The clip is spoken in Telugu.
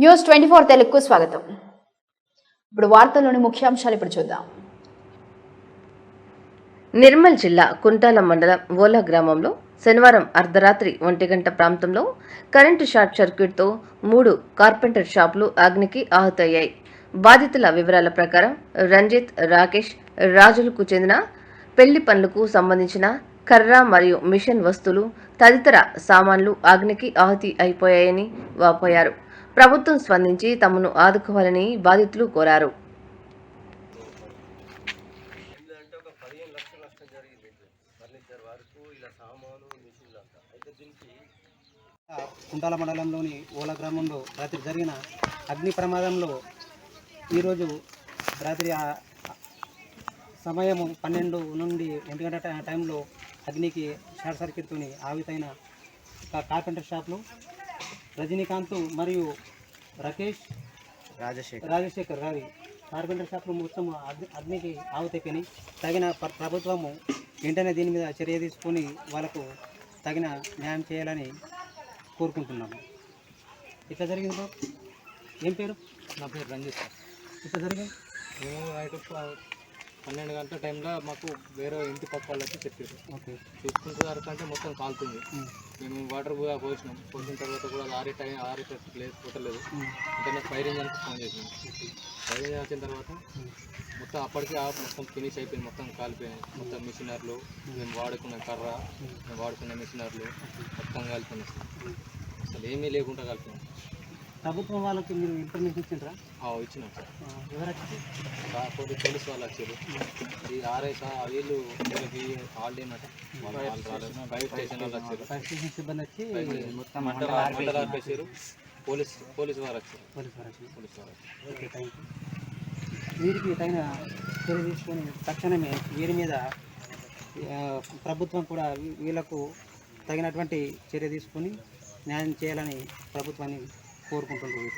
న్యూస్ 24 తెలుగుకు స్వాగతం. ఇప్పుడు వార్తల్లోని ముఖ్యాంశాలు చూద్దాం. నిర్మల్ జిల్లా కుంటాల మండలం ఓలా గ్రామంలో శనివారం అర్ధరాత్రి 1 గంట ప్రాంతంలో కరెంటు షార్ట్ సర్క్యూట్తో 3 కార్పెంటర్ షాపులు అగ్నికి ఆహుతయ్యాయి. బాధితుల వివరాల ప్రకారం రంజిత్, రాకేష్, రాజులకు చెందిన పెళ్లి పనులకు సంబంధించిన కర్ర మరియు మిషన్ వస్తువులు తదితర సామాన్లు అగ్నికి ఆహుతి అయిపోయాయని వాపోయారు. ప్రభుత్వం స్పందించి తమను ఆదుకోవాలని బాధితులు కోరారు. కుంటాల మండలంలోని ఓలా గ్రామంలో రాత్రి జరిగిన అగ్ని ప్రమాదంలో ఈరోజు రాత్రి సమయం 12 నుండి 1 గంట టైంలో అగ్నికి షార్ట్ సర్క్యూట్తో ఆవితైన కార్పెంటర్ షాప్లో రజనీకాంత్ మరియు రాజశేఖర్ గారి కార్పెంటర్ షాప్లో మొత్తం అగ్నికి ఆవుతైపోయినాయి. తగిన ప్రభుత్వము వెంటనే దీని మీద చర్య తీసుకొని వాళ్ళకు తగిన న్యాయం చేయాలని కోరుకుంటున్నాము. ఇట్లా జరిగింది బ్రో. ఏం పేరు? నా పేరు రంజిత్ సార్. ఇట్లా జరిగింది. మేము నైట్ 12 గంటల టైంలో మాకు వేరే ఇంటి పక్క వాళ్ళు వచ్చి చెప్పారు. ఓకే. చూసుకుంటే వరకంటే మొత్తం కాలుతుంది. మేము వాటర్ కూడా పోసిన తర్వాత కూడా ఆరే ప్లేస్ కొట్టలేదు. ఇంటర్నెట్ ఫైర్ ఇంజన్కి ఫోన్ చేసినాం. ఫైర్ ఇంజన్ వచ్చిన తర్వాత మొత్తం అప్పటికి మొత్తం ఫినిష్ అయిపోయింది. మొత్తం కాలిపోయినాయి. మొత్తం మిషనర్లు, మేము వాడుకున్న కర్ర, మేము వాడుకున్న మిషనర్లు మొత్తం కాలిపోయినాయి. అసలు ఏమీ లేకుండా కాలిపోయినాయి. ప్రభుత్వం వాళ్ళకి మీరు ఇన్ఫర్మేషన్ ఇచ్చిండ్రా? ఇచ్చినాం సార్. ఎవరు వచ్చి? పోలీసు వాళ్ళు వచ్చారు. ఈ ఆర్ఎస్ వీళ్ళు వీళ్ళకి హాలిడే అన్నమాట. ఫైర్ స్టేషన్ వాళ్ళు వచ్చారు. ఫైర్ స్టేషన్ సిబ్బంది వచ్చి మొత్తం మంటలు ఆర్పేసారు. పోలీసు వారు వచ్చారు. Okay, thank you. వీరికి తగిన చర్య తీసుకొని తక్షణమే వీరి మీద ప్రభుత్వం కూడా వీళ్ళకు తగినటువంటి చర్య తీసుకొని న్యాయం చేయాలని ప్రభుత్వాన్ని కోరుకుంటున్నారు.